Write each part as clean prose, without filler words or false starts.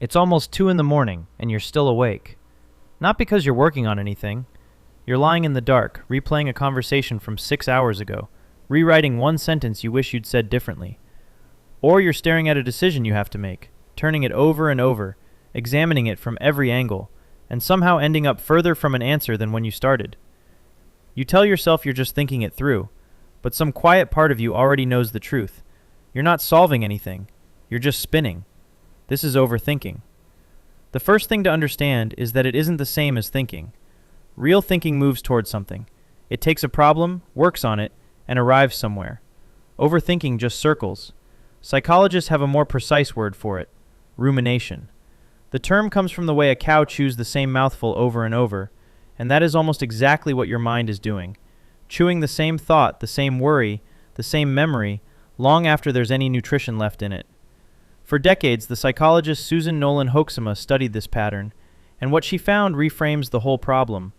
It's almost 2 in the morning, and you're still awake. Not because you're working on anything. You're lying in the dark, replaying a conversation from 6 hours ago, rewriting one sentence you wish you'd said differently. Or you're staring at a decision you have to make, turning it over and over, examining it from every angle, and somehow ending up further from an answer than when you started. You tell yourself you're just thinking it through, but some quiet part of you already knows the truth. You're not solving anything. You're just spinning. This is overthinking. The first thing to understand is that it isn't the same as thinking. Real thinking moves towards something. It takes a problem, works on it, and arrives somewhere. Overthinking just circles. Psychologists have a more precise word for it: rumination. The term comes from the way a cow chews the same mouthful over and over, and that is almost exactly what your mind is doing. Chewing the same thought, the same worry, the same memory, long after there's any nutrition left in it. For decades, the psychologist Susan Nolan Hoeksema studied this pattern, and what she found reframes the whole problem.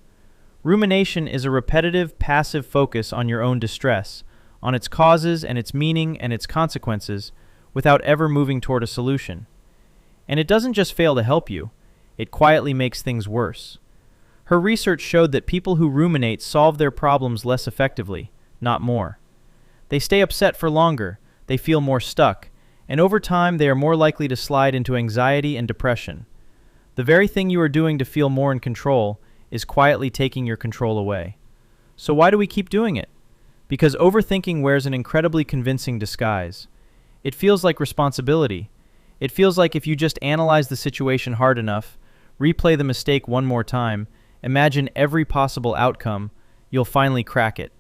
Rumination is a repetitive, passive focus on your own distress, on its causes and its meaning and its consequences, without ever moving toward a solution. And it doesn't just fail to help you, it quietly makes things worse. Her research showed that people who ruminate solve their problems less effectively, not more. They stay upset for longer, they feel more stuck, and over time they are more likely to slide into anxiety and depression. The very thing you are doing to feel more in control is quietly taking your control away. So why do we keep doing it? Because overthinking wears an incredibly convincing disguise. It feels like responsibility. It feels like if you just analyze the situation hard enough, replay the mistake one more time, imagine every possible outcome, you'll finally crack it.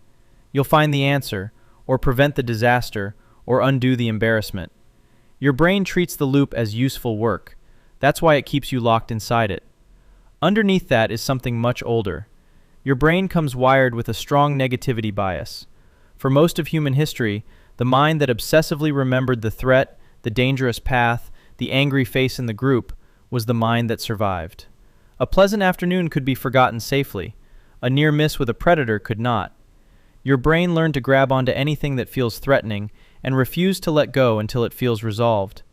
You'll find the answer, or prevent the disaster, or undo the embarrassment. Your brain treats the loop as useful work. That's why it keeps you locked inside it. Underneath that is something much older. Your brain comes wired with a strong negativity bias. For most of human history, the mind that obsessively remembered the threat, the dangerous path, the angry face in the group, was the mind that survived. A pleasant afternoon could be forgotten safely. A near miss with a predator could not. Your brain learned to grab onto anything that feels threatening and refuse to let go until it feels resolved.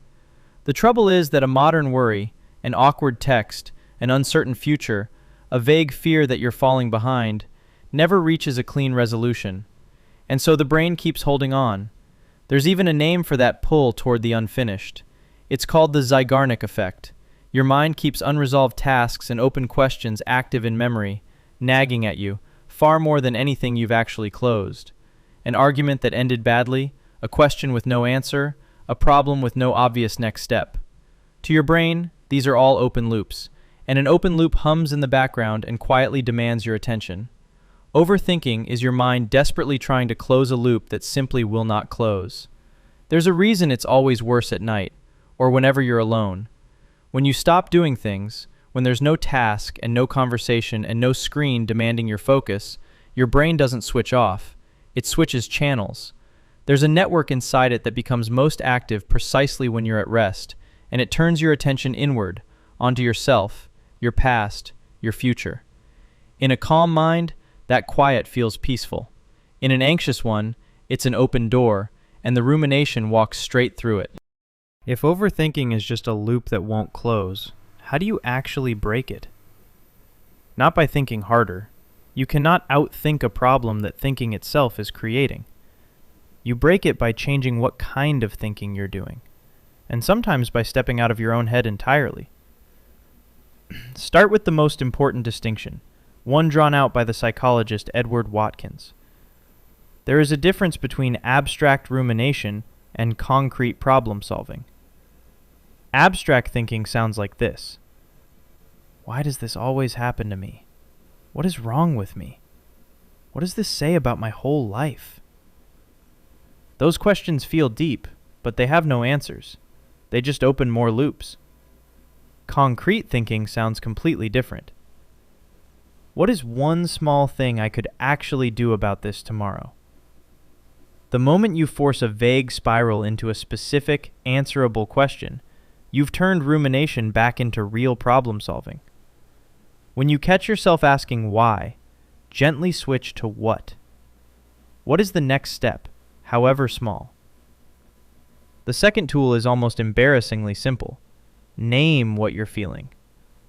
The trouble is that a modern worry, an awkward text, an uncertain future, a vague fear that you're falling behind, never reaches a clean resolution. And so the brain keeps holding on. There's even a name for that pull toward the unfinished. It's called the Zeigarnik effect. Your mind keeps unresolved tasks and open questions active in memory, nagging at you, far more than anything you've actually closed. An argument that ended badly, a question with no answer, a problem with no obvious next step. To your brain, these are all open loops, and an open loop hums in the background and quietly demands your attention. Overthinking is your mind desperately trying to close a loop that simply will not close. There's a reason it's always worse at night, or whenever you're alone. When you stop doing things, when there's no task and no conversation and no screen demanding your focus, your brain doesn't switch off. It switches channels. There's a network inside it that becomes most active precisely when you're at rest, and it turns your attention inward, onto yourself, your past, your future. In a calm mind, that quiet feels peaceful. In an anxious one, it's an open door, and the rumination walks straight through it. If overthinking is just a loop that won't close, how do you actually break it? Not by thinking harder. You cannot outthink a problem that thinking itself is creating. You break it by changing what kind of thinking you're doing, and sometimes by stepping out of your own head entirely. Start with the most important distinction, one drawn out by the psychologist Edward Watkins. There is a difference between abstract rumination and concrete problem solving. Abstract thinking sounds like this. Why does this always happen to me? What is wrong with me? What does this say about my whole life? Those questions feel deep, but they have no answers. They just open more loops. Concrete thinking sounds completely different. What is one small thing I could actually do about this tomorrow? The moment you force a vague spiral into a specific, answerable question, you've turned rumination back into real problem solving. When you catch yourself asking why, gently switch to what. What is the next step, however small? The second tool is almost embarrassingly simple. Name what you're feeling.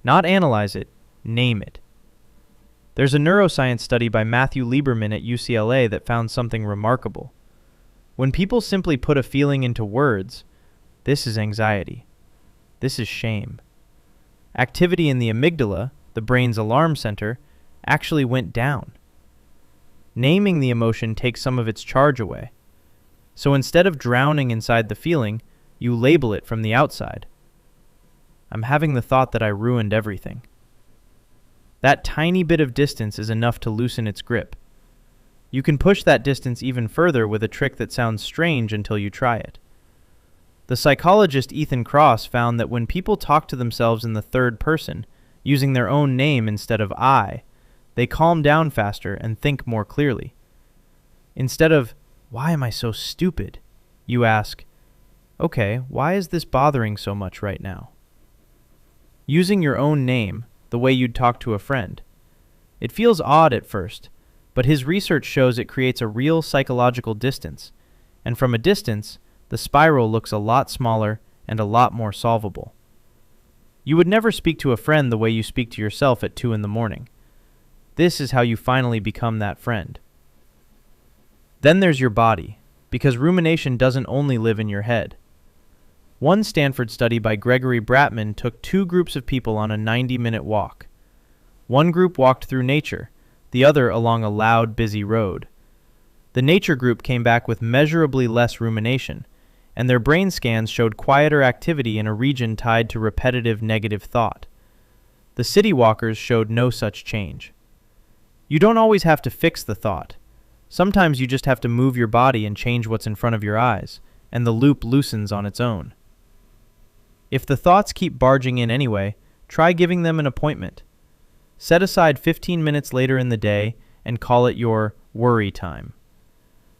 Not analyze it, name it. There's a neuroscience study by Matthew Lieberman at UCLA that found something remarkable. When people simply put a feeling into words, this is anxiety. This is shame. Activity in the amygdala, the brain's alarm center, actually went down. Naming the emotion takes some of its charge away. So instead of drowning inside the feeling, you label it from the outside. I'm having the thought that I ruined everything. That tiny bit of distance is enough to loosen its grip. You can push that distance even further with a trick that sounds strange until you try it. The psychologist Ethan Kross found that when people talk to themselves in the third person, using their own name instead of I, they calm down faster and think more clearly. Instead of, "Why am I so stupid?" you ask, "Okay, why is this bothering so much right now?" Using your own name, the way you'd talk to a friend. It feels odd at first, but his research shows it creates a real psychological distance, and from a distance, the spiral looks a lot smaller and a lot more solvable. You would never speak to a friend the way you speak to yourself at 2 in the morning. This is how you finally become that friend. Then there's your body, because rumination doesn't only live in your head. One Stanford study by Gregory Bratman took 2 groups of people on a 90-minute walk. One group walked through nature, the other along a loud, busy road. The nature group came back with measurably less rumination, and their brain scans showed quieter activity in a region tied to repetitive negative thought. The city walkers showed no such change. You don't always have to fix the thought. Sometimes you just have to move your body and change what's in front of your eyes, and the loop loosens on its own. If the thoughts keep barging in anyway, try giving them an appointment. Set aside 15 minutes later in the day and call it your worry time.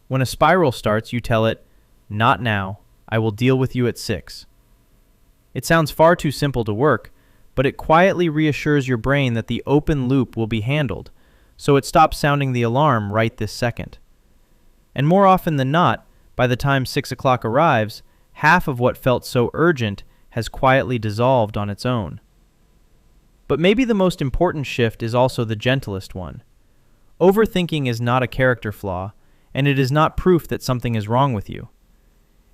When a spiral starts, you tell it, "Not now, I will deal with you at 6. It sounds far too simple to work, but it quietly reassures your brain that the open loop will be handled, so it stops sounding the alarm right this second. And more often than not, by the time 6 o'clock arrives, half of what felt so urgent has quietly dissolved on its own. But maybe the most important shift is also the gentlest one. Overthinking is not a character flaw, and it is not proof that something is wrong with you.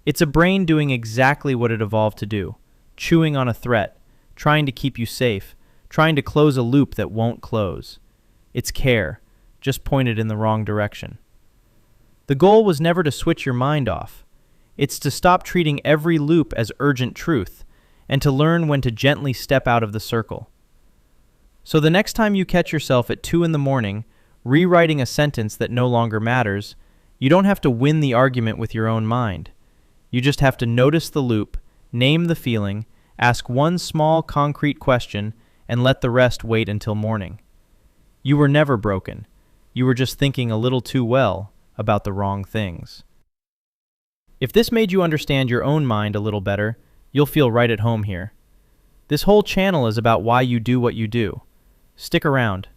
It's a brain doing exactly what it evolved to do, chewing on a threat, trying to keep you safe, trying to close a loop that won't close. It's care, just pointed in the wrong direction. The goal was never to switch your mind off. It's to stop treating every loop as urgent truth, and to learn when to gently step out of the circle. So the next time you catch yourself at 2 in the morning, rewriting a sentence that no longer matters, you don't have to win the argument with your own mind. You just have to notice the loop, name the feeling, ask one small concrete question, and let the rest wait until morning. You were never broken. You were just thinking a little too well about the wrong things. If this made you understand your own mind a little better, you'll feel right at home here. This whole channel is about why you do what you do. Stick around.